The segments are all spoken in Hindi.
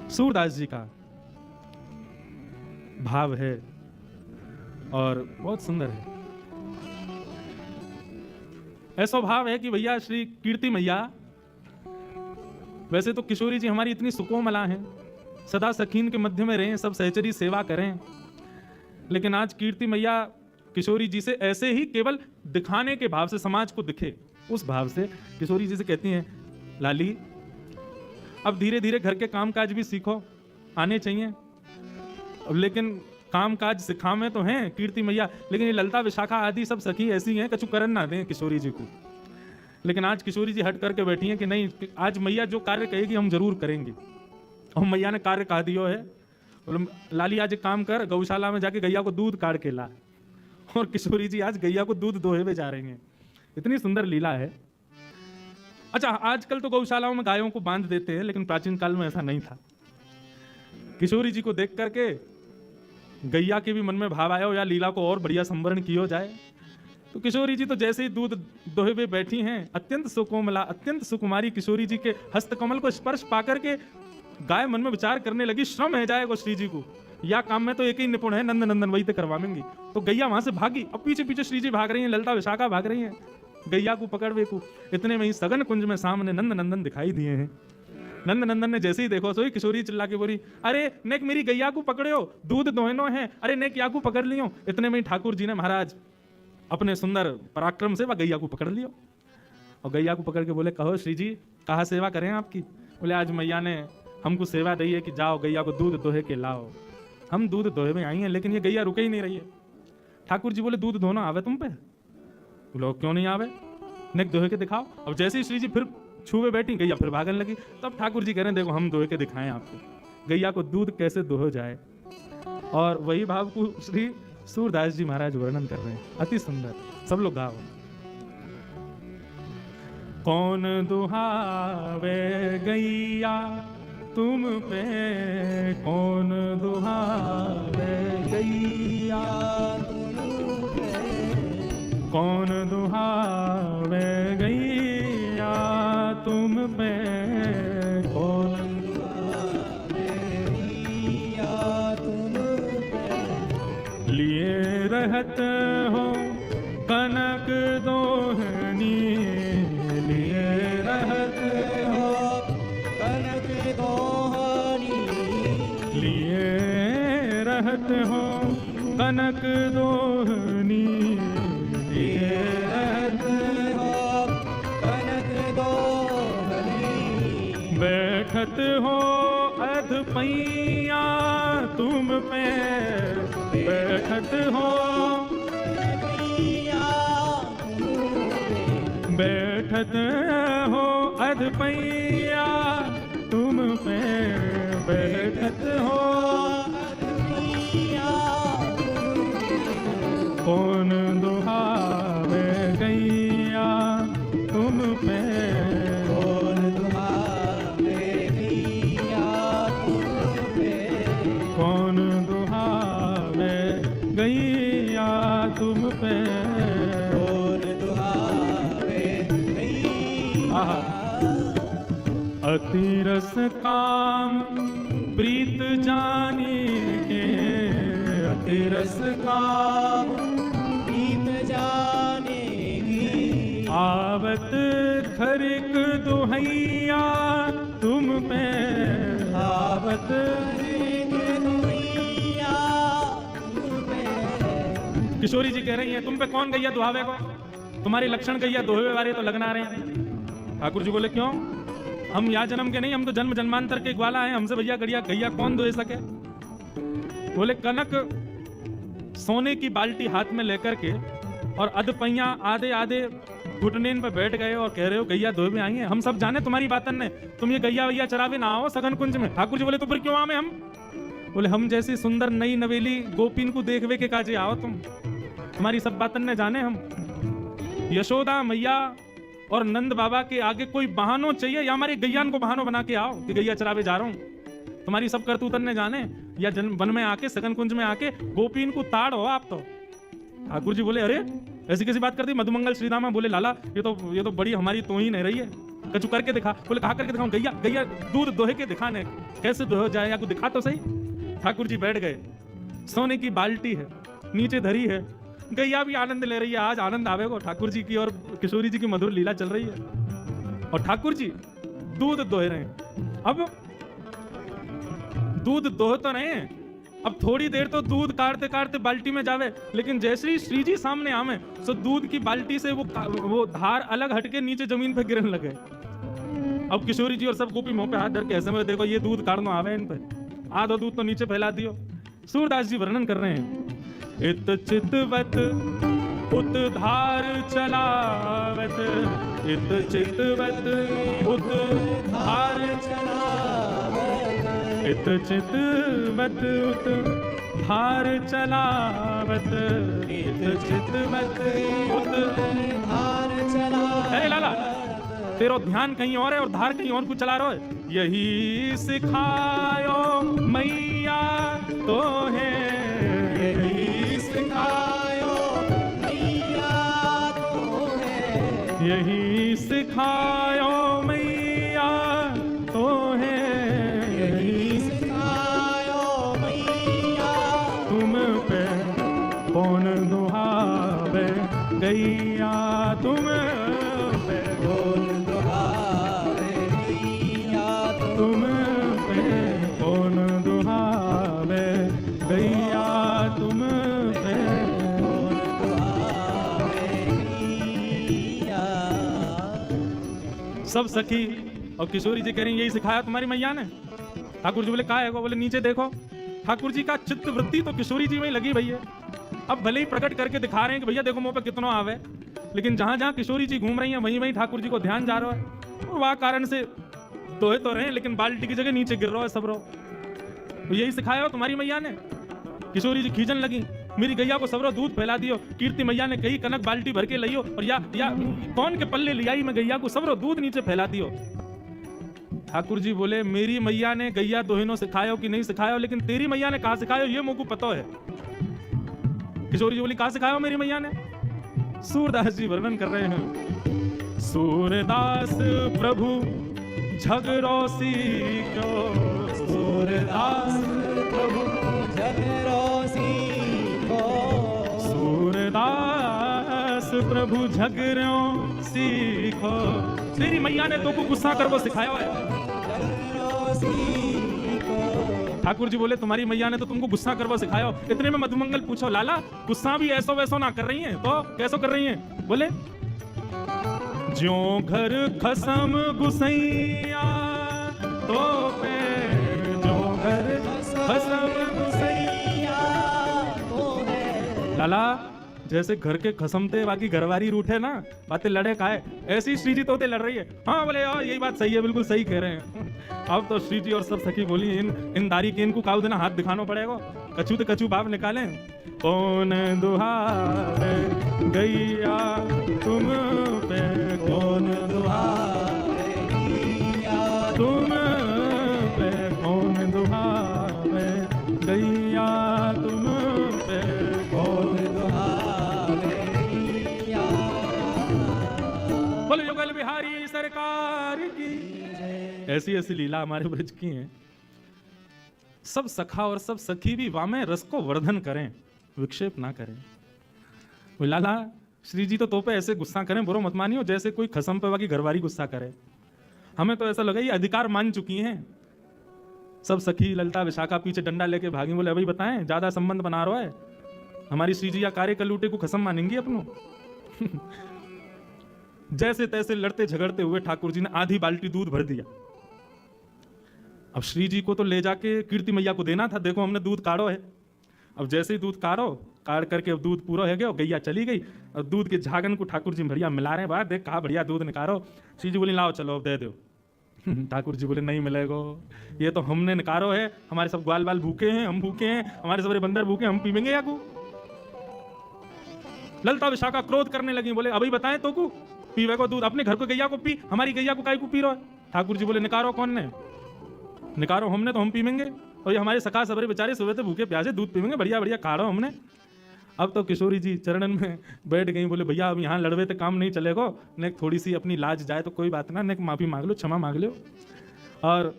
सूरदास जी का भाव है और बहुत सुंदर है। ऐसा भाव है कि भैया श्री कीर्ति मैया, वैसे तो किशोरी जी हमारी इतनी सुकोमला हैं, सदा सखीन के मध्य में रहें, सब सहचरी सेवा करें, लेकिन आज कीर्ति मैया किशोरी जी से ऐसे ही केवल दिखाने के भाव से, समाज को दिखे उस भाव से किशोरी जी से कहती हैं, लाली अब धीरे धीरे घर के कामकाज भी सीखो, आने चाहिए, लेकिन कामकाज सिखावे तो हैं कीर्ति मैया, लेकिन ये ललता विशाखा आदि सब सखी ऐसी हैं कछु करन ना दें किशोरी जी को। लेकिन आज किशोरी जी हट करके बैठी हैं कि नहीं, आज मैया जो कार्य कहेगी हम जरूर करेंगे। और मैया ने कार्य कहा दियो है, लाली आज एक काम कर, गौशाला में जाके गैया को दूध काट के ला। और किशोरी जी आज गैया को दूध दोहे में जा रही हैं। इतनी सुंदर लीला है। अच्छा, आजकल तो गौशालाओं में गायों को बांध देते हैं, लेकिन प्राचीन काल में ऐसा नहीं था। किशोरी जी को देख करके गैया के भी मन में भाव आया हो या लीला को और बढ़िया संवरण किया जाए। तो किशोरी जी तो जैसे ही दूध दोहे पे बैठी हैं, अत्यंत सुकोमला, अत्यंत सुकुमारी किशोरी जी के हस्तकमल को स्पर्श पाकर के गाय मन में विचार करने लगी, श्रम है जाएगा श्री जी को, या काम में तो एक ही निपुण है, नंद नंदन वही तो करवाएंगी। तो गैया वहां से भागी, अब पीछे पीछे श्री जी भाग रही हैं, ललता विशाखा भाग रही हैं गैया को पकड़वे को। इतने में ही सघन कुंज में सामने नंद नंदन दिखाई दिए हैं। नंद नंदन ने जैसे ही देखो सोई किशोरी चिल्ला के बोली, अरे नेक मेरी गैया को पकड़ो, दूध दोहनो है, अरे नेक या को पकड़ लियो। इतने में ही ठाकुर जी ने महाराज अपने सुंदर पराक्रम से वह गैया को पकड़ लियो और गैया को पकड़ के बोले, कहो श्री जी कहाँ सेवा करें आपकी। बोले, आज मैया ने हमको सेवा दी है कि जाओ गैया को दूध दोहे के लाओ। हम दूध दोहे में आई हैं, लेकिन ये गैया रुके ही नहीं रही है। ठाकुर जी बोले, दूध धोना आवे तुम पे? बोलो, क्यों नहीं आवे, नेक दोहे के दिखाओ। अब जैसे ही श्री जी फिर छुए बैठी, गैया फिर भागने लगी। तब ठाकुर जी कह रहे हैं, देखो हम दोहे के दिखाएं आपको गैया को दूध कैसे दोहो जाए। और वही भाव को श्री सूरदास जी महाराज वर्णन कर रहे हैं, अति सुंदर। सब लोग गाओ। कौन दुहावे गैया तुम पे, कौन दुहावे गैया तुम पे, कौन दुहावे गैया तुम पे, कौन दुहावे गैया तुम पे, लिए रहत हो कनक दोहनी, लिए रहत हो कनक दोहनी, लिए रहत हो कनक दोहनी, लिए रहत हो कनक दोहनी, बैठत हो अध पैया तुम पे, बैठत हो बैठत हो अध पैया तुम पे, बैठत हो अध पैया, कौन दुहावे गैया तुम पे, कौन दुहावे गैया तुम पे, कौन दुहावे गैया तुम पे, कौन दुहावे गैया। अति रस काम प्रीत जाने के, अति रस काम प्रीत जाने की, आवत खरिक दुहैया तुम पे, आवत खरिक दुहैया तुम पे। किशोरी जी कह रही हैं, तुम पे कौन गैया दुहावे को, तुम्हारी लक्षण गैया दोहे वाले तो लगना रहे हैं। ठाकुर जी बोले, क्यों, हम या जन्म के नहीं, हम तो जन्म जन्मांतर के ग्वाला हैं, हमसे भैया गैया गैया कौन दोहे सके। बोले, कनक सोने की बाल्टी हाथ में लेकर के और अधपैया आधे आधे घुटने पर बैठ गए और कह रहे हो गैया दोहे में आई है। हम सब जाने तुम्हारी बातन ने, तुम ये गैया वैया चरावे ना आओ सघन कुंज में। ठाकुर जी बोले, तो फिर क्यों आवे हम। बोले, हम जैसी सुंदर नई नवेली गोपीन को देखवे के काजे आओ तुम, तुम्हारी सब बातन ने जाने हम। यशोदा मैया और नंद बाबा के आगे कोई बहानो चाहिए, या हमारी गैयान को बहानो बना के आओ कि गैया चरावे जा रहा हूं। तुम्हारी सब करतूतन ने जाने, या वन में आके सघन कुंज में आके गोपीन को ताड़ हो आप तो। ठाकुर जी बोले, अरे ऐसी कैसी बात करती। मधुमंगल श्रीदामा बोले, लाला ये तो बड़ी हमारी तोहीन है रही है, कछु करके दिखा। बोले कहा करके दिखाऊं? गैया गैया दूध दोहे के दिखाने, कैसे दोह जाए या कुछ दिखा तो सही। ठाकुर जी बैठ गए, सोने की बाल्टी है नीचे धरी है, गैया भी आनंद ले रही है। आज आनंद आवेगा ठाकुर जी की और किशोरी जी की मधुर लीला चल रही है और ठाकुर जी दूध दोह रहे हैं। अब दूध दोह तो रहे हैं, अब थोड़ी देर तो दूध काटते काटते बाल्टी में जावे, लेकिन जैसे ही श्री जी सामने आवे तो दूध की बाल्टी से वो धार अलग हटके नीचे जमीन पे गिरने लगे। अब किशोरी जी और सब गोपी मुंह पे हाथ धर के ऐसे में देखो ये दूध काटना आवे इन पे, आधो दूध तो नीचे फैला दियो। सूरदास जी वर्णन कर रहे हैं, इत चितवत उत धार चलावत, इत चितवत उत धार चलावत, इत चितवत उत धार चलावत, इत चितवत उत धार चलावत। अरे लाला तेरा ध्यान कहीं और है और धार कहीं और कुछ चला रहा है। यही सिखायो मैया तो है, यही सिखायो मैया तो है, यही सिखायो मैया तो है, यही सिखायो मैया तुम पे कौन दुहावे गैया, तुम पे कौन तुम पे कौन दुहावे गैया, तुम पे कौन दुहावे गैया। सब सखी और किशोरी जी कह रही यही सिखाया तुम्हारी मैया ने। ठाकुर जी बोले का है? बोले नीचे देखो। ठाकुर जी का चित्त वृत्ति तो किशोरी जी में लगी भैया। अब भले ही प्रकट करके दिखा रहे हैं कि भैया देखो मुंह पे कितना आवे, लेकिन जहां जहां किशोरी जी घूम रही हैं वहीं वहीं ठाकुर जी को ध्यान जा रहा है। वह कारण से दोहे तो रहे लेकिन बाल्टी की जगह नीचे गिर रहा है सब रो। तो यही सिखाया हो तुम्हारी मैया ने। किशोरी जी खींचन लगी, मेरी गैया को सबरो दूध फैला दियो। कीर्ति मैया ने कही कनक बाल्टी भर के लियो और या कौन के पल्ले लियाई मैं गैया को सबरो दूध नीचे फैला दियो। ठाकुर जी बोले मेरी मैया ने गैया दोहिनो सिखायो कि नहीं सिखायो, लेकिन तेरी मैया ने कहा सिखायो ये मुझको पता है। किशोरी जी बोली कहा सिखायो मेरी मैया ने? सूरदास जी वर्णन कर रहे हैं, सूरदास प्रभु झगड़ो सीखो, सूरदास प्रभु झगड़ो सीखो, सूरदास प्रभु झगड़ो सीखो। तेरी मैया ने तो को गुस्सा कर वो सिखाया है। ठाकुर जी बोले तुम्हारी मैया ने तो तुमको गुस्सा कर वो सिखाया। इतने में मधुमंगल पूछो लाला गुस्सा भी ऐसो वैसो ना कर रही हैं तो कैसो कर रही हैं? बोले ज्यों घर खसम गुसैया तो पे, ज्यों घर खसम गुसैया तो है। लाला जैसे घर के खसमते बाकी घरवारी रूठ है ना, बातें लड़े काहे, ऐसी श्री जी तोते लड़ रही है। हाँ बोले यार यही बात सही है, बिल्कुल सही कह रहे हैं। अब तो श्री जी और सब सखी बोली इन दारी के इनको काउ देना हाथ दिखाना पड़ेगा। कछु तो कछु बाप निकाले। कौन दुहावे गैया तुम पे, कौन दुहावे गैया तुम पे, कौन दुहावे गैया तुम पे, कौन दुहावे गैया। बोलो युगल बिहारी सरकार की। ऐसी ऐसी लीला हमारे ब्रज की हैं। सब सखा और सब सखी भी वामे रस को वर्धन करें, विक्षेप ना करें। लाला श्री जी तो पे ऐसे गुस्सा करें, बुरो मत मानियो, जैसे कोई खसम पे बाकी घरवारी गुस्सा करे। हमें तो ऐसा लगा ये अधिकार मान चुकी हैं। सब सखी ललता विशाखा पीछे डंडा लेके भागी। बोले अभी बताएं ज्यादा संबंध बना रहा है हमारी श्री जी या कार्य कलूटे को खसम मानेंगी अपनों। जैसे तैसे लड़ते झगड़ते हुए ठाकुर जी ने आधी बाल्टी दूध भर दिया। अब श्री जी को तो ले जाके कीर्ति मैया को देना था, देखो हमने दूध काढ़ो है। अब जैसे ही दूध काढ़ करके अब दूध पूरा हो गया, गैया चली गई और दूध के झागन को ठाकुर जी बढ़िया मिला रहे हैं। बात देख कहा बढ़िया दूध निकालो। श्री जी बोली लाओ चलो अब दे दो। ठाकुर जी बोले नहीं मिलेगा, ये तो हमने निकालो है, हमारे सब ग्वाल बाल भूखे हैं, हम भूखे हैं, हमारे सबरे बंदर भूखे, हम पीवेंगे या को। ललता विशाखा क्रोध करने लगी। बोले अभी बताएं तो को पीवे को दूध, अपने घर को गैया को पी, हमारी गैया को काय को पी रहा है। ठाकुर जी बोले निकारो कौन ने? निकारो हमने तो हम पीवेंगे, और ये हमारे सखा सबरे बेचारे सुबह से भूखे प्यासे दूध पीवेंगे, बढ़िया बढ़िया काढ़ो हमने। अब तो किशोरी जी चरणन में बैठ गई, बोले भैया अब यहाँ लड़वे तो काम नहीं चलेगा, ने थोड़ी सी अपनी लाज जाए तो कोई बात ना, ने माफी मांग लो, क्षमा मांग लो। और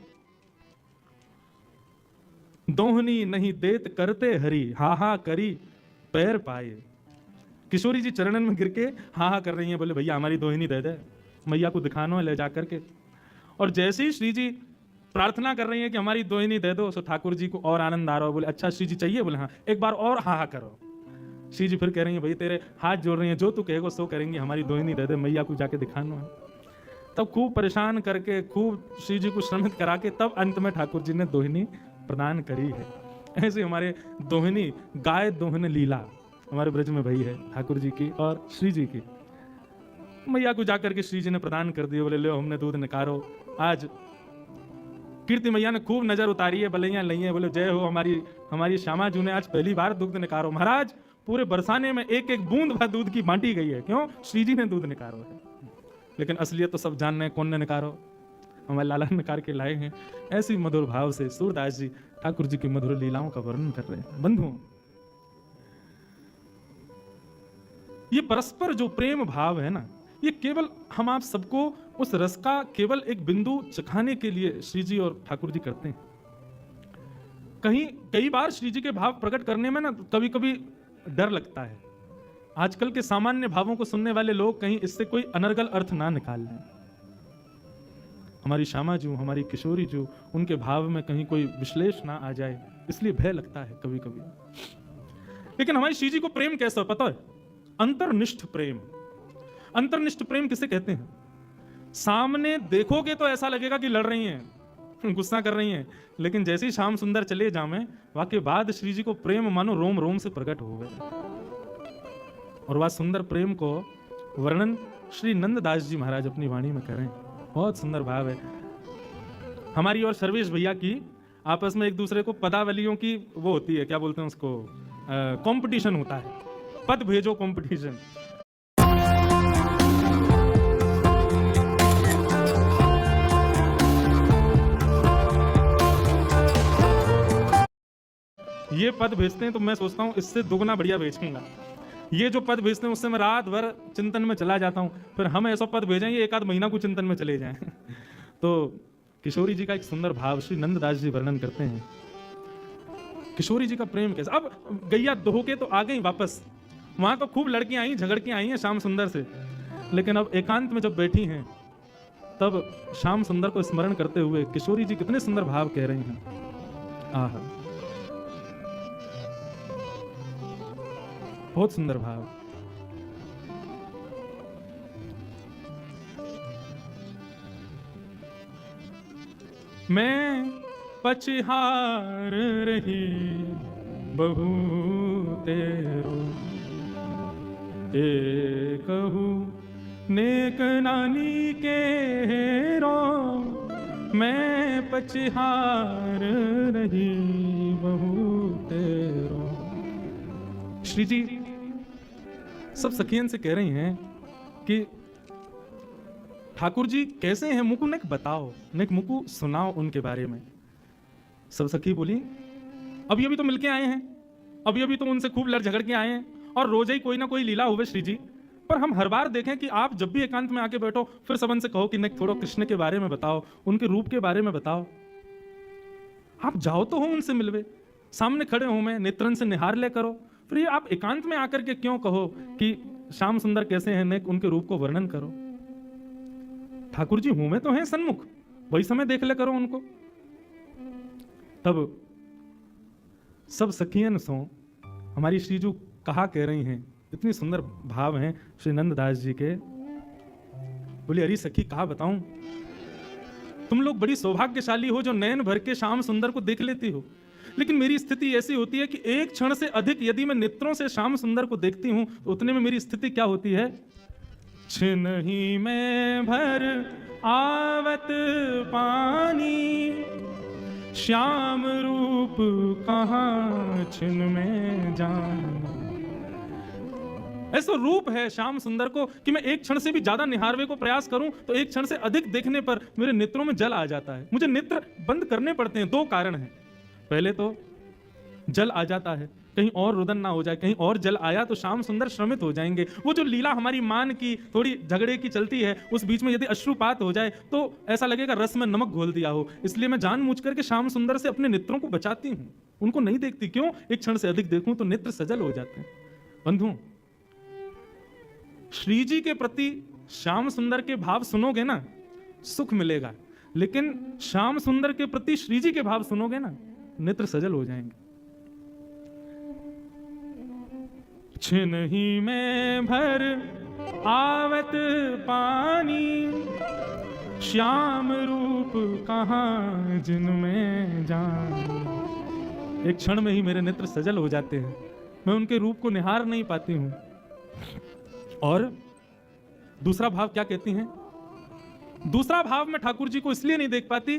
दोहनी नहीं देत करते हरी, हा हा करी पैर पाए। किशोरी जी चरणन में गिर के हा हा कर रही हैं, बोले भैया हमारी दोहिनी दे दे, मैया को दिखाना है ले जा करके। और जैसे ही श्री जी प्रार्थना कर रही हैं कि हमारी दोहिनी दे दो, सो ठाकुर जी को और आनंद आ रहा हो, बोले अच्छा श्री जी चाहिए, बोले हाँ, एक बार और हा हा करो। श्री जी फिर कह रही हैं भाई तेरे हाथ जोड़ रही हैं, जो तू कहेगा सो करेंगे, हमारी दोहिनी दे दे, मैया को जाके दिखाना है। तब खूब परेशान करके, खूब श्री जी को श्रमित करा के, तब अंत में ठाकुर जी ने दोहिनी प्रदान करी है। ऐसे हमारे दोहिनी गाय दोहन लीला हमारे ब्रज में भई है ठाकुर जी की और श्री जी की। मैया को जाकर के श्री जी ने प्रदान कर दिए, बोले लो हमने दूध निकारो। आज कीर्ति मैया ने खूब नजर उतारी है, बलैया लई है, बोले जय हो हमारी श्यामा जू ने आज पहली बार दूध निकारो। महाराज पूरे बरसाने में एक एक बूंद भर दूध की बांटी गई है, क्यों? श्री जी ने दूध निकारो है। लेकिन असलियत तो सब जानने हैं, कौन ने निकारो? हमारे लाला निकार के लाए हैं। ऐसी मधुर भाव से सूरदास जी ठाकुर जी की मधुर लीलाओं का वर्णन कर रहे हैं। बंधुओं, ये परस्पर जो प्रेम भाव है ना, ये केवल हम आप सबको उस रस का केवल एक बिंदु चखाने के लिए श्री जी और ठाकुर जी करते हैं। कई बार श्री जी के भाव प्रकट करने में ना कभी कभी डर लगता है। आजकल के सामान्य भावों को सुनने वाले लोग कहीं इससे कोई अनर्गल अर्थ ना निकाल लें। हमारी श्यामा जू, हमारी किशोरी जू, उनके भाव में कहीं कोई विश्लेष ना आ जाए, इसलिए भय लगता है कभी कभी। लेकिन हमारी श्री जी को प्रेम कैसा पता है? अंतर्निष्ठ प्रेम। अंतर्निष्ठ प्रेम किसे कहते हैं? सामने देखोगे तो ऐसा लगेगा कि लड़ रही हैं, गुस्सा कर रही हैं, लेकिन जैसे ही श्याम सुंदर चले जामे, वाके बाद श्री जी को प्रेम मानो रोम रोम से प्रकट हो गए। और वह सुंदर प्रेम को वर्णन श्री नंददास जी महाराज अपनी वाणी में करें। बहुत सुंदर भाव है। हमारी और सर्वेश भैया की आपस में एक दूसरे को पदावलियों की वो होती है, क्या बोलते हैं उसको, कंपटीशन होता है, पद भेजो कंपटीशन। ये पद भेजते हैं तो मैं सोचता हूं इससे दुगना बढ़िया भेजूंगा। ये जो पद भेजते हैं उससे मैं रात भर चिंतन में चला जाता हूं, फिर हम ऐसा पद भेजें ये एक आध महीना को चिंतन में चले जाएं। तो किशोरी जी का एक सुंदर भाव श्री नंददास जी वर्णन करते हैं। किशोरी जी का प्रेम कैसा। अब गैया दोह के तो आ गई वापस, वहां तो खूब लड़कियां आई, झगड़ के आई हैं श्याम सुंदर से, लेकिन अब एकांत में जब बैठी हैं तब श्याम सुंदर को स्मरण करते हुए किशोरी जी कितने सुंदर भाव कह रही हैं। आहा, बहुत सुंदर भाव। मैं पछहार रही बहु तेरो, कहू नेक नानी के हेरो, मैं पछहार रही बहु तेरो। श्री जी सब सखियन से कह रही हैं कि ठाकुर जी कैसे हैं, मुकु नेक बताओ, नेक मुकु सुनाओ उनके बारे में। सब सखी बोली अभी अभी तो मिलके आए हैं, अभी अभी तो उनसे खूब लड़ झगड़ के आए हैं, और रोज ही कोई ना कोई लीला हुए श्री जी। पर हम हर बार देखें कि आप जब भी एकांत में आके बैठो फिर सबन से कहो कि नेक थोड़ा कृष्ण के बारे में बताओ, उनके रूप के बारे में बताओ। आप जाओ तो हो उनसे मिलवे, सामने खड़े हो, मैं नेत्रन से निहार ले करो। फिर ये आप एकांत में आकर के क्यों कहो कि श्याम सुंदर कैसे हैं, नेक उनके रूप को वर्णन करो। ठाकुर जी हूं में तो हैं सन्मुख, वही समय देख ले करो उनको। तब सब सखियन सो हमारी श्रीजू कहा कह रही हैं, इतनी सुंदर भाव हैं श्री नंददास जी के। बोली अरे सखी कहा बताऊं, तुम लोग बड़ी सौभाग्यशाली हो जो नयन भर के श्याम सुंदर को देख लेती हो, लेकिन मेरी स्थिति ऐसी होती है कि एक क्षण से अधिक यदि मैं नेत्रों से श्याम सुंदर को देखती हूं तो उतने में मेरी स्थिति क्या होती है, छिनहि में भर आवत पानी, श्याम रूप कहाँ छिन में जान। ऐसा रूप है श्याम सुंदर को कि मैं एक क्षण से भी ज्यादा निहारवे को प्रयास करूं तो एक क्षण से अधिक देखने पर मेरे नेत्रों में जल आ जाता है। मुझे नेत्र बंद करने पड़ते हैं, दो कारण हैं। पहले तो जल आ जाता है, कहीं और रुदन ना हो जाए, कहीं और जल आया तो श्याम सुंदर श्रमित हो जाएंगे। वो जो लीला हमारी मान की थोड़ी झगड़े की चलती है, उस बीच में यदि अश्रुपात हो जाए तो ऐसा लगेगा रस में नमक घोल दिया हो। इसलिए मैं जानबूझ करके श्याम सुंदर से अपने नेत्रों को बचाती हूं, उनको नहीं देखती। क्यों? एक क्षण से अधिक देखूं तो नेत्र सजल हो जाते हैं। बंधु, श्री जी के प्रति श्याम सुंदर के भाव सुनोगे ना, सुख मिलेगा, लेकिन श्याम सुंदर के प्रति श्री जी के भाव सुनोगे ना, नेत्र सजल हो जाएंगे। छिन ही में भर आवत पानी, श्याम रूप कहां जिनमें जान। एक क्षण में ही मेरे नेत्र सजल हो जाते हैं, मैं उनके रूप को निहार नहीं पाती हूं। और दूसरा भाव क्या कहती हैं? दूसरा भाव में ठाकुर जी को इसलिए नहीं देख पाती,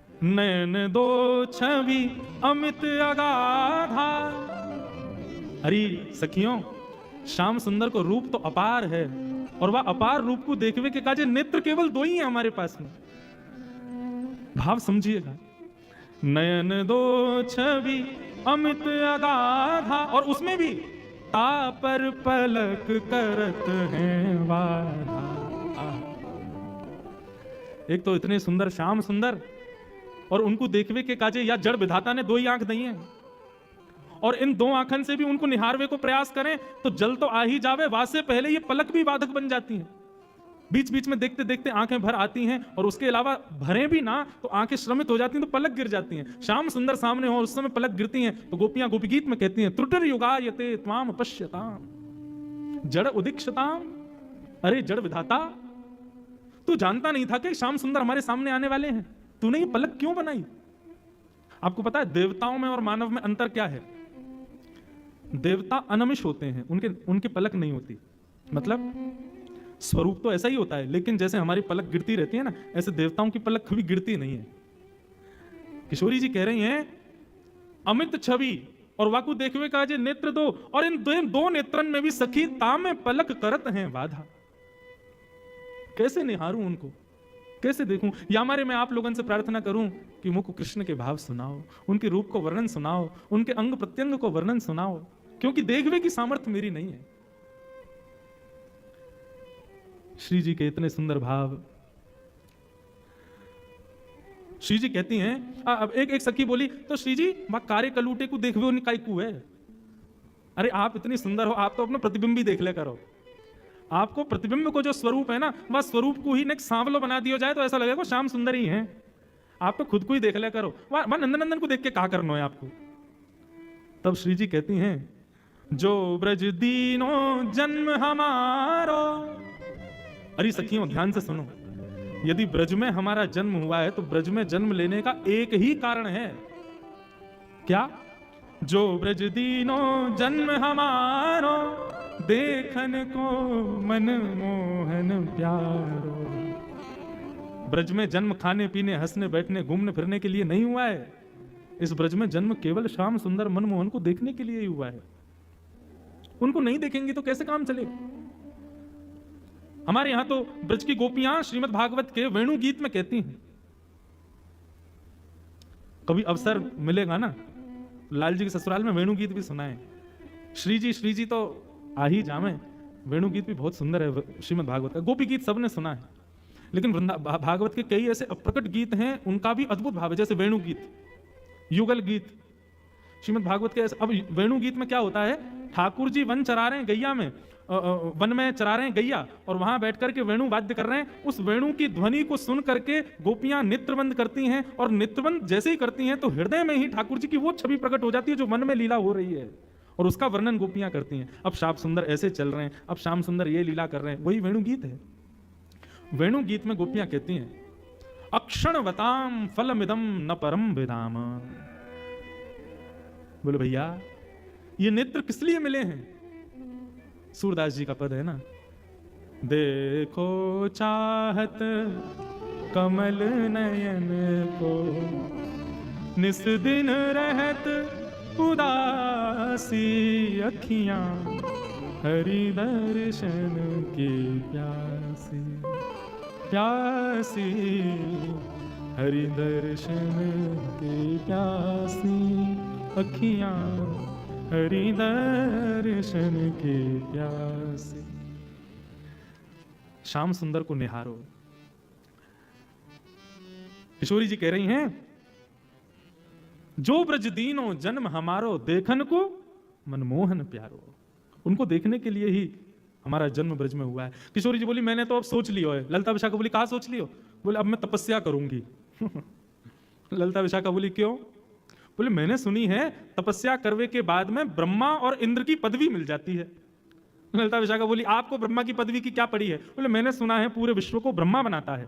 नयन दो छवि अमित अगाधा। अरे सखियों, श्याम सुंदर को रूप तो अपार है, और वह अपार रूप को देखने के काजे नेत्र केवल दो ही है हमारे पास में। भाव समझिएगा, नयन दो छवि अमित अगाधा, और उसमें भी तापर पलक करत हैं वाधा। एक तो इतने सुंदर श्याम सुंदर, और उनको देखवे के काजे या जड़ विधाता ने दो ही आंख दी हैं, और इन दो आंखन से भी उनको निहारवे को प्रयास करें तो जल तो आ ही जावे, वासे पहले ये पलक भी बाधक बन जाती हैं। बीच बीच में देखते देखते आंखें भर आती हैं, और उसके अलावा भरे भी ना तो आंखें श्रमित हो जाती हैं, तो पलक गिर जाती हैं। श्याम सुंदर सामने हो उस समय पलक गिरती हैं, तो गोपियां गोपी गीत में कहती हैं, त्रुटिर युगायते त्वाम पश्यताम जड़ उदीक्षताम। अरे जड़ विधाता, तू जानता नहीं था कि श्याम सुंदर हमारे सामने आने वाले हैं? तूने ये पलक क्यों बनाई? आपको पता है देवताओं में और मानव में अंतर क्या है? देवता अनमिष होते हैं, उनकी पलक नहीं होती। मतलब स्वरूप तो ऐसा ही होता है, लेकिन जैसे हमारी पलक गिरती रहती है ना, ऐसे देवताओं की पलक कभी गिरती नहीं है। किशोरी जी कह रही हैं, अमित छवि और वाकु देखवे का जे नेत्र दो, और इन दो नेत्रन में भी सखी तामे पलक करत हैं बाधा। कैसे निहारूं उनको, कैसे देखूं? या हमारे मैं आप लोगों से प्रार्थना करूं कि मुझको कृष्ण के भाव सुनाओ, उनके रूप को वर्णन सुनाओ, उनके अंग प्रत्यंग को वर्णन सुनाओ, क्योंकि देखवे की सामर्थ्य मेरी नहीं है। श्री जी के इतने सुंदर भाव। श्री जी कहती हैं, अब एक सखी बोली, तो श्री जी वह कार्य कलूटे को देखवे उन्हीं काई को है। अरे आप इतनी सुंदर हो, आप तो अपना प्रतिबिंब ही देख ले करो। आपको प्रतिबिंब को जो स्वरूप है ना, वह स्वरूप को ही ने सांवलो बना दिया जाए तो ऐसा लगेगा श्याम सुंदर ही हैं। आप तो खुद को ही देख ले करो, वह नंदनंदन को देख के क्या करना है आपको? तब श्री जी कहती हैं, जो ब्रज दीनो जन्म हमारो। अरे सखियों ध्यान से सुनो, यदि ब्रज में हमारा जन्म हुआ है तो ब्रज में जन्म लेने का एक ही कारण है। क्या? जो ब्रज दीनो जन्म हमारो, देखन को मन मोहन प्यारो। ब्रज में जन्म खाने पीने हंसने बैठने घूमने फिरने के लिए नहीं हुआ है। इस ब्रज में जन्म केवल श्याम सुंदर मनमोहन को देखने के लिए ही हुआ है। उनको नहीं देखेंगे तो कैसे काम चलेगा? हमारे यहां तो ब्रज की गोपियां श्रीमद् भागवत के वेणु गीत में कहती हैं, कभी अवसर मिलेगा ना लाल जी के ससुराल में वेणु गीत भी सुनाए। श्री जी तो आ ही जामे, वेणु गीत भी बहुत सुंदर है श्रीमद् भागवत का। गोपी गीत सबने सुना है, लेकिन भागवत के कई ऐसे अप्रकट गीत हैं, उनका भी अद्भुत भाव है, जैसे वेणु गीत, युगल गीत श्रीमद् भागवत के। अब वेणु गीत में क्या होता है, ठाकुर जी वन चरा रहे हैं गैया में, वन में चरा रहे हैं गैया, और वहां बैठ करके वेणु वाद्य कर रहे हैं। उस वेणु की ध्वनि को सुन करके गोपियां नेत्रबंद करती हैं, और नेत्रबंद जैसे ही करती हैं तो हृदय में ही ठाकुर जी की वो छवि प्रकट हो जाती है जो वन में लीला हो रही है, और उसका वर्णन गोपियां करती हैं। अब श्याम सुंदर ऐसे चल रहे हैं, अब श्याम सुंदर ये लीला कर रहे हैं, वही वेणु गीत है। वेणु गीत में गोपियां कहती हैं, अक्षणवताम फलमिदम न परम विदाम। बोले भैया ये नेत्र किस लिए मिले हैं? सूरदास जी का पद है ना, देखो चाहत कमल नयन को, निस दिन रहत उदासी अखियां, हरि दर्शन की प्यासी प्यासी, हरि दर्शन की प्यासी अखियां। हरि दर्शन के प्यासे। श्याम सुंदर को निहारो। किशोरी जी कह रही हैं, जो ब्रज दीनो जन्म हमारो, देखन को मनमोहन प्यारो। उनको देखने के लिए ही हमारा जन्म ब्रज में हुआ है। किशोरी जी बोली, मैंने तो अब सोच लियो है। ललिता विशाखा बोली, कहा सोच लियो? बोले, अब मैं तपस्या करूंगी। ललिता विशाखा बोली, क्यों? बोले, मैंने सुनी है तपस्या करने के बाद में ब्रह्मा और इंद्र की पदवी मिल जाती है। ललिता विशाखा बोली, आपको ब्रह्मा की पदवी की क्या पड़ी है? बोले, मैंने सुना है पूरे विश्व को ब्रह्मा बनाता है,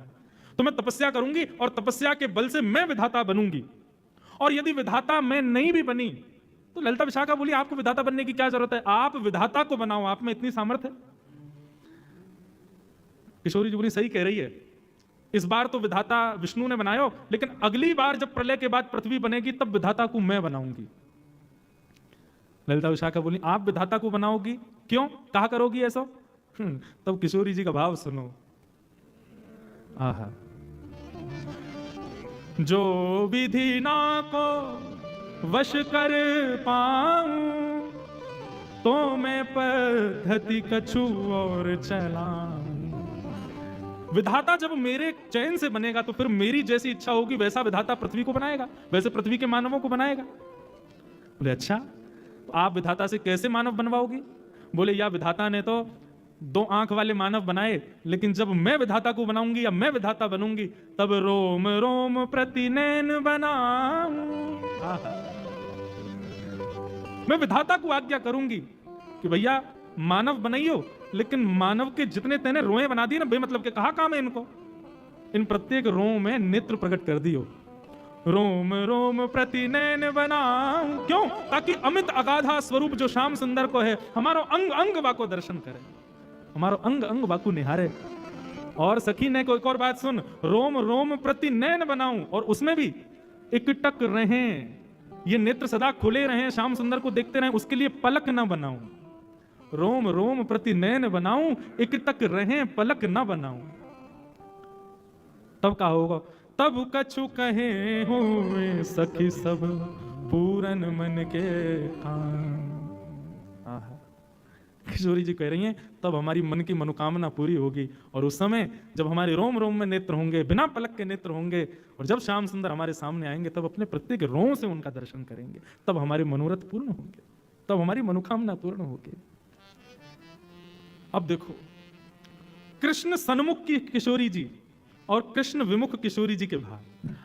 तो मैं तपस्या करूंगी और तपस्या के बल से मैं विधाता बनूंगी। और यदि विधाता मैं नहीं भी बनी, तो ललिता विशाखा बोली, आपको विधाता बनने की क्या जरूरत है? आप विधाता को बनाओ, आप में इतनी सामर्थ्य है। किशोरी जी बोली, सही कह रही है, इस बार तो विधाता विष्णु ने बनायो, लेकिन अगली बार जब प्रलय के बाद पृथ्वी बनेगी तब विधाता को मैं बनाऊंगी। ललिता विशाखा बोली, आप विधाता को बनाओगी? क्यों, कहा करोगी ऐसा? तब किशोरी जी का भाव सुनो। आहा, जो विधि ना को वश कर पाऊं, तो मैं पद्धति कछु और चलाऊं। विधाता जब मेरे चयन से बनेगा तो फिर मेरी जैसी इच्छा होगी वैसा विधाता पृथ्वी को बनाएगा, वैसे पृथ्वी के मानवों को बनाएगा। बोले, अच्छा, तो आप विधाता से कैसे मानव बनवाओगी? बोले, या विधाता ने तो 2 आंख वाले मानव बनाए, लेकिन जब मैं विधाता को बनाऊंगी या मैं विधाता बनूंगी तब रोम रोम प्रति नैन बनाऊं। मैं विधाता को आज्ञा करूंगी कि भैया मानव बनाइयो, लेकिन मानव के जितने तेने रोए बना दिए ना बेमतलब के, कहा काम है इनको, इन प्रत्येक रोम में नेत्र प्रकट कर दियो। रोम रोम प्रति नैन बनाऊं, क्यों? ताकि अमित अगाधा स्वरूप जो श्याम सुंदर को है, हमारो अंग अंग वाको दर्शन करे, हमारो अंग अंग वाको निहारे। और सखी ने कोई और बात सुन, रोम रोम प्रति नैन बनाऊं, और उसमें भी इकटक रहे, ये नेत्र सदा खुले रहे, श्याम सुंदर को देखते रहे, उसके लिए पलक न बनाऊं। रोम रोम प्रति नैन बनाऊं, इकटक रहे, पलक न बनाऊं। तब क्या होगा? तब कछु कहे हुए सखी सब पूरन मन के काम। आहा, किशोरी जी कह रही हैं, तब हमारी मन की मनोकामना पूरी होगी, और उस समय जब हमारे रोम रोम में नेत्र होंगे, बिना पलक के नेत्र होंगे, और जब श्याम सुंदर हमारे सामने आएंगे तब अपने प्रत्येक रोम से उनका दर्शन करेंगे, तब हमारे मनोरथ पूर्ण होंगे, तब हमारी मनोकामना पूर्ण होगी। अब देखो, कृष्ण सन्मुख की किशोरी जी और कृष्ण विमुख किशोरी जी के भाव।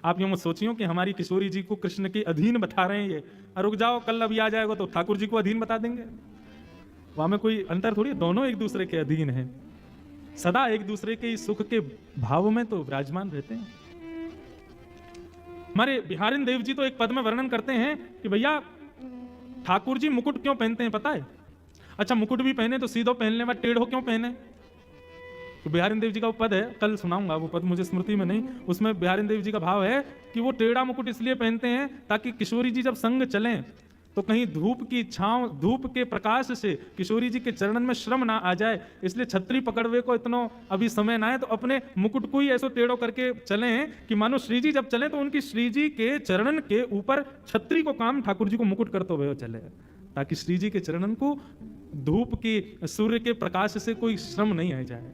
आप यूं मत सोचियो कि हमारी किशोरी जी को कृष्ण के अधीन बता रहे हैं ये, रुक जाओ, कल अभी आ जाएगा तो ठाकुर जी को अधीन बता देंगे। वहां में कोई अंतर थोड़ी, दोनों एक दूसरे के अधीन हैं, सदा एक दूसरे के सुख के भाव में तो विराजमान रहते हैं। हमारे बिहारिन देव जी तो एक पद में वर्णन करते हैं कि भैया ठाकुर जी मुकुट क्यों पहनते हैं पता है? अच्छा, मुकुट भी पहने तो सीधो पहनने में टेढ़ो क्यों पहने? तो बिहारिन देव जी का वो पद है, कल सुनाऊंगा, वो पद मुझे स्मृति में नहीं, उसमें बिहारिन देव जी का भाव है कि वो टेढ़ा मुकुट इसलिए पहनते हैं ताकि किशोरी जी जब संग चलें तो कहीं धूप की छांव, धूप के प्रकाश से किशोरी जी के चरणन में श्रम ना आ जाए, इसलिए छतरी पकड़वे को इतना अभी समय ना है, तो अपने मुकुट को ही ऐसो टेढ़ो करके चलें कि मानो श्री जी जब चले तो उनकी श्री जी के चरणन के ऊपर छतरी को काम ठाकुर जी को मुकुट करते हुए चले, ताकि श्री जी के चरणन को धूप की, सूर्य के प्रकाश से कोई श्रम नहीं आ जाए।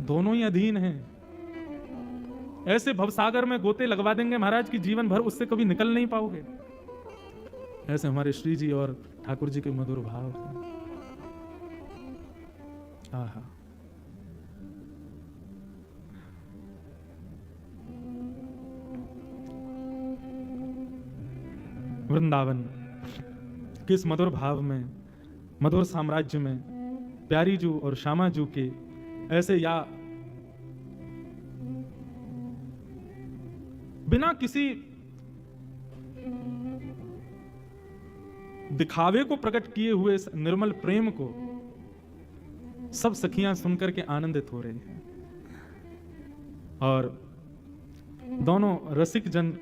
दोनों ही अधीन हैं। ऐसे भवसागर में गोते लगवा देंगे महाराज की जीवन भर उससे कभी निकल नहीं पाओगे। ऐसे हमारे श्री जी और ठाकुर जी के मधुर भाव हैं। आहा, वृंदावन किस मधुर भाव में, मधुर साम्राज्य में प्यारी जू और श्यामा जू के ऐसे या बिना किसी दिखावे को प्रकट किए हुए इस निर्मल प्रेम को सब सखियां सुनकर के आनंदित हो रही हैं, और दोनों रसिक जन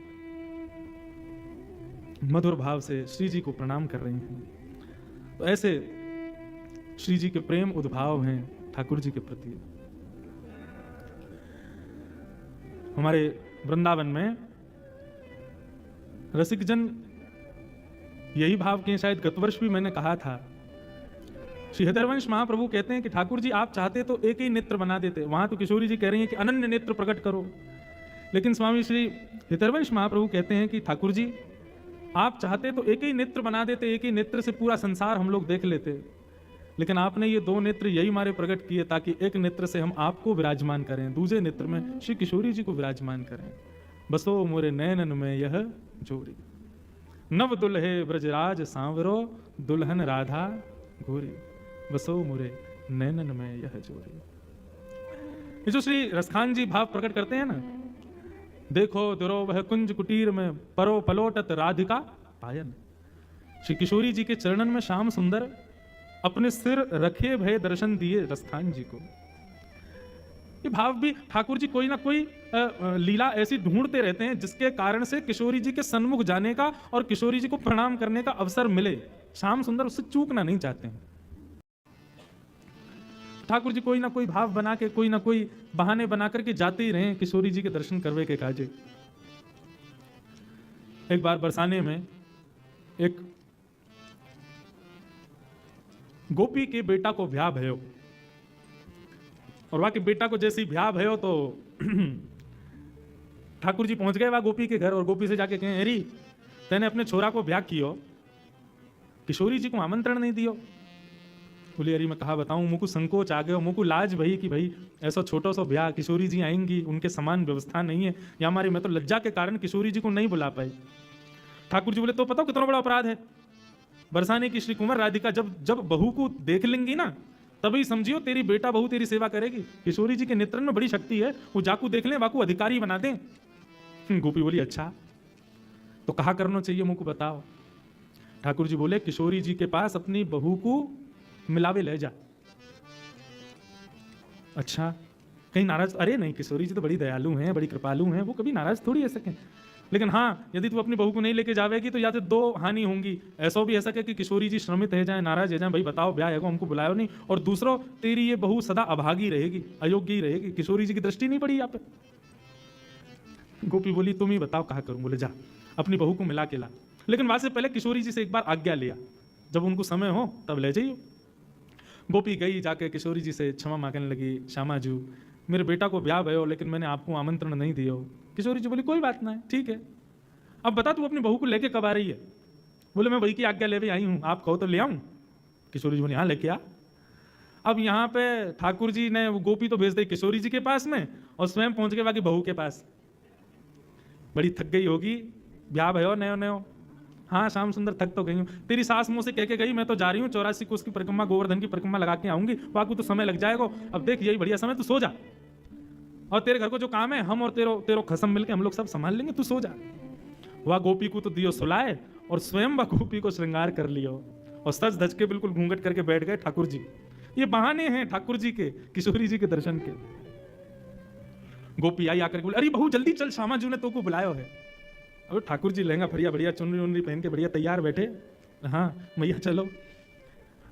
मधुर भाव से श्री जी को प्रणाम कर रही हैं। तो ऐसे श्री जी के प्रेम उद्भाव हैं ठाकुर जी के प्रति। हमारे वृंदावन में रसिक जन यही भाव के शायद गत वर्ष भी मैंने कहा था। श्री हृदयवंश महाप्रभु कहते हैं कि ठाकुर जी आप चाहते तो एक ही नेत्र बना देते, वहां तो किशोरी जी कह रही हैं कि अनन्य नेत्र प्रकट करो, लेकिन स्वामी श्री हृदयवंश महाप्रभु कहते हैं कि ठाकुर जी आप चाहते तो एक ही नेत्र बना देते, एक ही नेत्र से पूरा संसार हम लोग देख लेते, लेकिन आपने ये दो नेत्र यही मारे प्रकट किए ताकि एक नेत्र से हम आपको विराजमान करें, दूसरे नेत्र में श्री किशोरी जी को विराजमान करें। बसो मोरे नैनन में यह जोड़ी, नव दुल्हे ब्रजराज सांवरो, दुल्हन राधा गोरी, बसो मोरे नैनन में यह जोड़ी। ये जो श्री रसखान जी भाव प्रकट करते हैं ना, देखो दुरोवह कुंज कुटीर में परो पलोटत राधिका पायन। श्री किशोरी जी के चरणन में श्याम सुंदर अपने सिर रखे भय दर्शन दिए रसखान जी को। ये भाव भी ठाकुर जी कोई ना कोई लीला ऐसी ढूंढते रहते हैं जिसके कारण से किशोरी जी के सन्मुख जाने का और किशोरी जी को प्रणाम करने का अवसर मिले। श्याम सुंदर उससे चूकना नहीं चाहते हैं। ठाकुर जी कोई ना कोई भाव बना के, कोई ना कोई बहाने बना करके जाते ही रहे किशोरी जी के दर्शन करवे के काजे। एक बार बरसाने में एक गोपी के बेटा को ब्याह भयो, और वहां के बेटा को जैसे ही ब्याह भयो तो ठाकुर जी पहुंच गए वहां गोपी के घर, और गोपी से जाके कहे, अरे तेने अपने छोरा को ब्याह कियो, किशोरी जी को आमंत्रण नहीं दियो। बोली, अरे मैं कहा बताऊं, मुझको संकोच आ गया, मुझको लाज भई कि भाई ऐसा छोटा सा ब्याह, किशोरी जी आएंगी, उनके समान व्यवस्था नहीं है, या हमारी मैं तो लज्जा के कारण किशोरी जी को नहीं बुला पाई। ठाकुर जी बोले, तो पता कितना बड़ा अपराध है, बरसाने की श्री कुंवर राधिका जब बहू को देख लेंगी ना, तभी समझियो तेरी बेटा बहू तेरी सेवा करेगी। किशोरी जी के नेत्रन में बड़ी शक्ति है, वो जाकू देख ले, वाकू अधिकारी बना दें। गोपी बोली, अच्छा तो कहा करना चाहिए मुझको बताओ। ठाकुर जी बोले, किशोरी जी के पास अपनी बहू को मिलावे ले जा। अच्छा, कहीं नाराज? अरे नहीं, किशोरी जी तो बड़ी दयालु हैं, बड़ी कृपालु हैं, वो कभी नाराज थोड़ी है सके। लेकिन हाँ, यदि तू अपनी बहू को नहीं लेके जावेगी तो या तो दो हानि होंगी। ऐसा भी ऐसा कि किशोरी जी श्रमित है जाए, नाराज है जाए, भाई बताओ ब्याह है को हमको बुलायो नहीं, और दूसरों तेरी ये बहू सदा अभागी रहेगी, अयोग्य ही रहेगी, किशोरी जी की दृष्टि नहीं पड़ी यहाँ पे। गोपी बोली, तुम ही बताओ कहा करूं। बोले, जा अपनी बहू को मिला के ला, लेकिन वहां से पहले किशोरी जी से एक बार आज्ञा लिया, जब उनको समय हो तब ले जाइयो। गोपी गई, जाके किशोरी जी से क्षमा मांगने लगी, श्यामा जी मेरे बेटा को ब्याह भयो, लेकिन मैंने आपको आमंत्रण नहीं दिया। किशोरी जी बोली, कोई बात ना है, ठीक है, अब बता तू अपनी बहू को लेके कब आ रही है। बोले, मैं वही की आज्ञा ले आई हूँ, आप कहो तो ले आऊँ। किशोरी जी बोली, हाँ लेके आ। अब यहाँ पे ठाकुर जी ने वो गोपी तो भेज दी किशोरी जी के पास में, और स्वयं पहुंच गए बाकी बहू के पास। बड़ी थक गई होगी, ब्याह भयो नयो नयो। हाँ श्याम सुंदर, थक तो गई हूँ, तेरी सास मुँह से कह के गई मैं तो जा रही हूँ 84 कोस की परिक्रमा, गोवर्धन की परिक्रमा लगा के आऊंगी, बाकी तो समय लग जाएगा। अब देख यही बढ़िया समय, तू सो जा, और तेरे घर को जो काम है हम और तेरो खसम मिलके हम लोग सब संभाल लेंगे, तू सो जा। वह गोपी को तो दियो सुलाए, और स्वयं वह गोपी को श्रृंगार कर लियो, और सज धज के बिल्कुल घूंघट करके बैठ गए ठाकुर जी। ये बहाने हैं ठाकुर जी के, किशोरी जी के दर्शन के। गोपी आई आकर बोले, अरे बहू जल्दी चल, श्यामा जी ने तो को बुलायो है। अब ठाकुर जी लहंगा फरिया बढ़िया चुनरी उनरी पहन के बढ़िया तैयार बैठे, हाँ मैया चलो।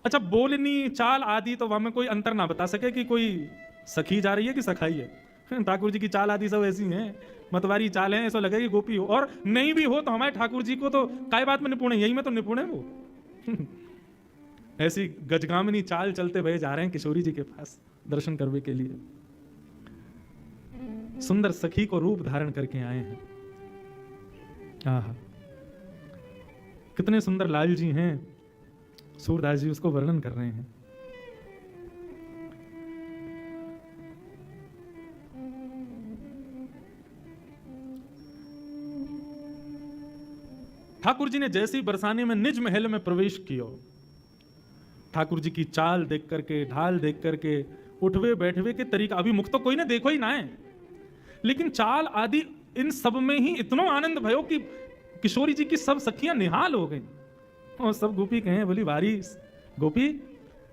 अच्छा, बोलनी चाल आदि तो वहां में कोई अंतर ना बता सके कि कोई सखी जा रही है कि सखाई है। ठाकुर जी की चाल आदि सब ऐसी हैं, मतवारी चाल है, ऐसा लगे कि गोपी हो, और नहीं भी हो तो हमारे ठाकुर जी को तो काय बात में निपुण है, यही में तो निपुण है वो। ऐसी गजगामिनी चाल चलते भये जा रहे हैं किशोरी जी के पास दर्शन करने के लिए। सुंदर सखी को रूप धारण करके आए हैं। कितने सुंदर लाल जी हैं, सूरदास जी उसको वर्णन कर रहे हैं। ठाकुर जी ने जैसे ही बरसाने में निज महल में प्रवेश किया, ठाकुर जी की चाल देख करके, ढाल देख करके, उठवे बैठवे के तरीका, अभी मुख तो कोई ने देखो ही ना है, लेकिन चाल आदि इन सब में ही इतना आनंद भयो कि किशोरी जी की सब सखियां निहाल हो गई, और सब गोपी कहें, बोली वारी गोपी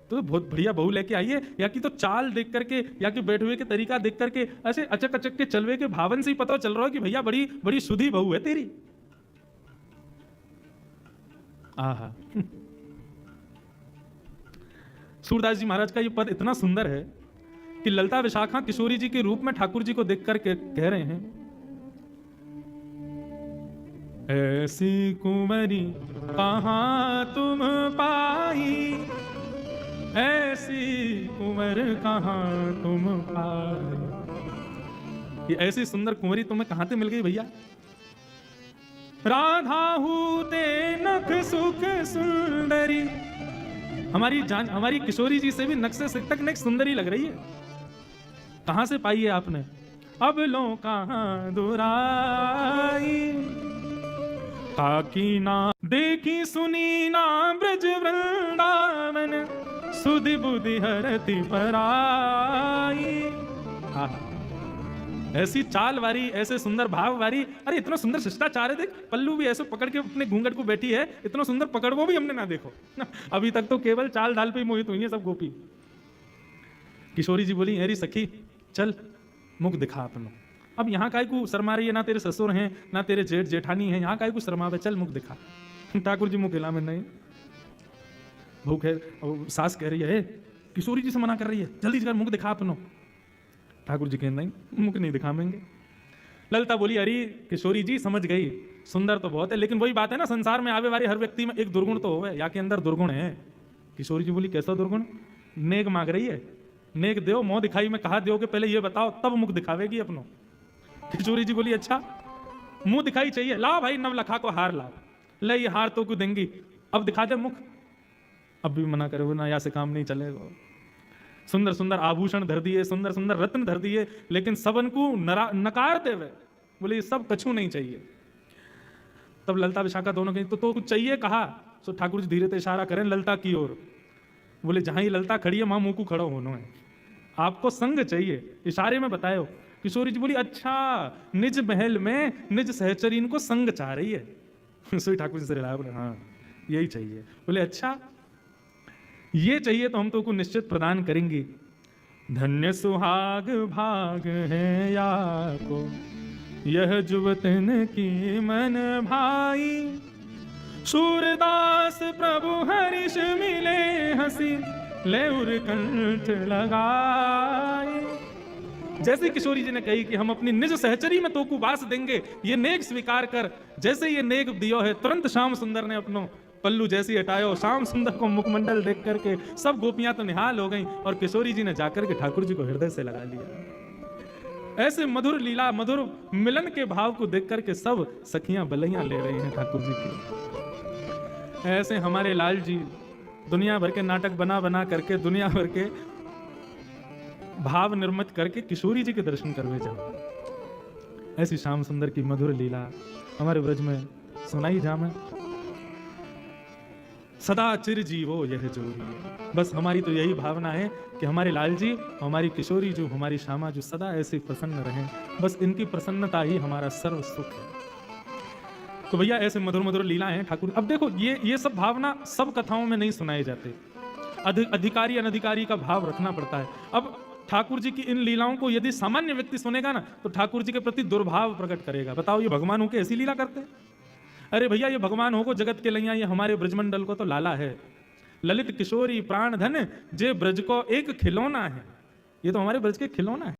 तो बहुत बढ़िया बहू लेके आई है, या कि तो चाल देख करके, या कि बैठे हुए के तरीका देख करके, ऐसे अचक अचक के चलवे के भावन से ही पता चल रहा है कि भैया बड़ी बड़ी सुधी बहू है तेरी। आहा सूरदास जी महाराज का ये पद इतना सुंदर है कि ललता विशाखा किशोरी जी के रूप में ठाकुर जी को देख करके कह रहे हैं, ऐसी कुंवरी कहाँ तुम पाई, ऐसी कुंवर कहाँ तुम पाई। ये ऐसी सुंदर कुंवरी तुम्हें कहां से मिल गई भैया? राधा हूते नख सुख सुंदरी, हमारी किशोरी जी से भी नख से सिर तक सुंदरी लग रही है। कहां से पाई है आपने? अब लो कहां दुराई, काकी ना देखी सुनी ना ब्रज वृंदावन, सुधि बुद्धि हरति पराई। ऐसी चाल वारी, ऐसे सुंदर भाव वारी, अरे इतना सुंदर शिष्टाचार है। देख पल्लू भी ऐसे पकड़ के अपने घूंघट को बैठी है, इतना सुंदर पकड़ वो भी हमने ना देखो। अभी तक तो केवल चाल ढाल पे ही मोहित हुई है सब गोपी। किशोरी जी बोली, अरे सखी चल मुख दिखा अपनो। अब यहाँ काय को शर्मा रही है, ना तेरे ससुर हैं ना तेरे जेठ जेठानी है, यहाँ काय को शर्मावे, चल मुख दिखा। ठाकुर जी मुख हिला में नहीं, भूख है। सास कह रही है, किशोरी जी से मना कर रही है, जल्दी कर मुख दिखा अपनो। ठाकुर जी कहते नहीं मुख नहीं दिखाएंगे। ललिता बोली, अरे किशोरी जी समझ गई, सुंदर तो बहुत है, लेकिन वही बात है ना, संसार में आवे वाले हर व्यक्ति में एक दुर्गुण तो होवे, या के अंदर दुर्गुण है। किशोरी जी बोली, कैसा दुर्गुण? नेक मांग रही है, नेक दो, मोह दिखाई में कहा दो कि पहले ये बताओ तब मुख दिखावेगी अपनो। किशोरी जी बोली, अच्छा मुंह दिखाई चाहिए, ला भाई नवलखा को हार ला, ले ये हार तो को देंगी, अब दिखा दे मुख। अब भी मना करे, ना या से काम नहीं चलेगा। सुंदर सुंदर आभूषण धर दिए, सुंदर सुंदर रत्न धर दिए, लेकिन सबन को नकारते हुए बोले ये सब कछु नहीं चाहिए। तब ललिता विशाखा दोनों कहीं तो कुछ चाहिए कहा। तो ठाकुर जी धीरे से इशारा करें ललिता की ओर, बोले जहां ही ललिता खड़ी है वहां मुंह को खड़ो होना है, आपको संग चाहिए, इशारे में बतायो। किशोरी जी बोली, अच्छा निज महल में निज सहचरीन को संग चाह रही है। सोई ठाकुर जी से रिलाया, बोले हाँ यही चाहिए। बोले अच्छा ये चाहिए तो हम तो को निश्चित प्रदान करेंगे। धन्य सुहाग भाग है या को, यह जुवतन की मन भाई, सूरदास प्रभु हरिष मिले हंसी, ले उर कंठ लगाए। जैसे किशोरी जी ने कही कि हम अपनी निज सहचरी में तो को वास देंगे, ये नेक स्वीकार कर। जैसे ये नेक दियो है, तुरंत श्याम सुंदर ने अपनो पल्लू जैसी हटायो। श्याम सुंदर को मुखमंडल देख करके सब गोपियां तो निहाल हो गईं, और किशोरी जी ने जाकर के ठाकुर जी को हृदय से लगा लिया। ऐसे मधुर लीला, मधुर मिलन के भाव को देख करके सब सखियां बलैया ले रही हैं ठाकुर जी की। ऐसे हमारे लाल जी दुनिया भर के नाटक बना बना करके, दुनिया भर के भाव निर्मित करके किशोरी जी के दर्शन करवे जाओ। ऐसी श्याम सुंदर की मधुर लीला हमारे ब्रज में सुनाई जामे। सदा चिर जीवो यह जोरी। बस हमारी तो यही भावना है कि हमारे लाल जी, हमारी किशोरी जो, हमारी श्यामा जो सदा ऐसे प्रसन्न रहें। बस इनकी प्रसन्नता ही हमारा सर्व सुख है। तो भैया ऐसे मधुर मधुर लीला है ठाकुर। अब देखो ये सब भावना सब कथाओं में नहीं सुनाई जाते, अधिकारी अनधिकारी का भाव रखना पड़ता है। अब ठाकुर जी की इन लीलाओं को यदि सामान्य व्यक्ति सुनेगा ना, तो ठाकुर जी के प्रति दुर्भाव प्रकट करेगा। बताओ ये भगवान होके ऐसी लीला करते हैं? अरे भैया ये भगवान हो को जगत के लैया, ये हमारे ब्रजमंडल को तो लाला है। ललित किशोरी प्राण धन जे ब्रज को एक खिलौना है, ये तो हमारे ब्रज के खिलौना है।